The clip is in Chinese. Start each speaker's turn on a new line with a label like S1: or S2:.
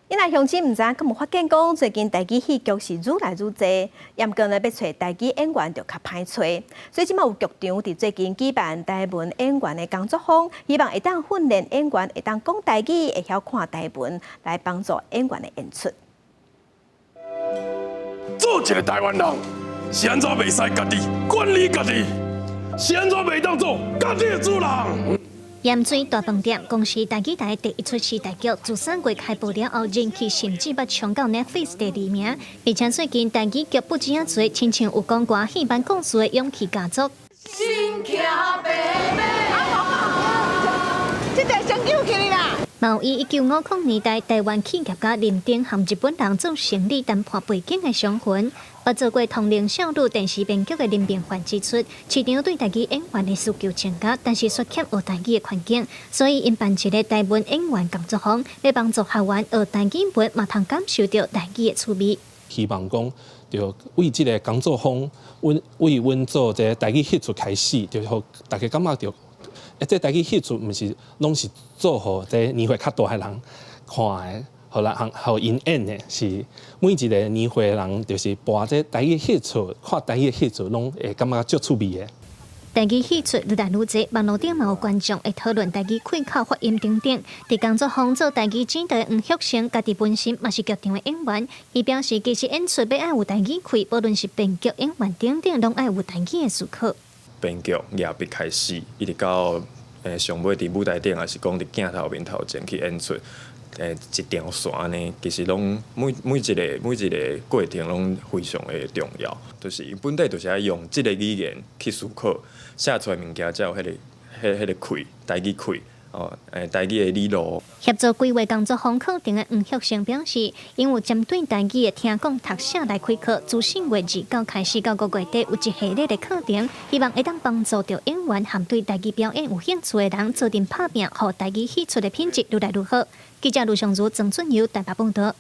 S1: 因为乡亲唔知，咁有发现讲，最近台语戏剧是愈来愈多，严格呢要找台语演员就较歹找，所以即马有剧场伫最近举办台文演员的工作坊，希望会当训练演员会当讲台语，会晓看台文，来帮助演员的演出。
S2: 做一个台湾人，是安怎袂使家己管理家己？是安怎袂当做家己的主人？
S3: 盐水大饭店公司台语台第一出时代剧自3月开播了后，人气甚至要冲到 Netflix 第2名。而且最近台语剧不止啊多，亲像有讲歌戏班故事的勇气家族。
S4: 心骑白马，这台上救起你啦！
S3: 毛以1950年代台湾企业家林丁和日本人做成立谈判背景的相魂，捌做过《通灵少女》电视编剧的林炳焕指出，市场对台语演员的需求增加，但是缺欠学台语的环境，所以因办一个台文演员工作坊，要帮助学员学台语文，嘛通感受到台语的趣味。
S5: 希望讲，就为这个工作坊，为阮做这台语戏出开始，就互大家感觉到。这台语戏出毋是拢是做互这年岁较大的人看的，互人互因演的，是每一个年岁的人，就是播这台语戏出，看台语戏出，拢会感觉足趣味的。
S3: 台语戏出愈来愈多，网络顶嘛有观众会讨论台语开口发音等等。伫工作坊做台语指导黄旭成，家己本身嘛是剧场的演员，伊表示其实演出要爱有台语开，无论是编剧、演员等等，拢爱有台语的思考。
S6: 编剧也必开始，一直到上尾伫舞台顶，还是讲伫镜头面头前去演出，一条线安尼，其实拢每一个过程拢非常的重要。就是伊本地就是爱用即个语言去思考，写出来物件才有迄个开台语开。台语的理路。
S3: 协助规划工作坊课程的黄旭成表示，因为针对台语的听讲读写来开课，自4月29开始到5月底有一系列的课程，希望会当帮助到演员和对台语表演有兴趣的人，做阵拍拼，让台语戏出的品质越来越好。记者卢尚如、曾俊尧台北报道。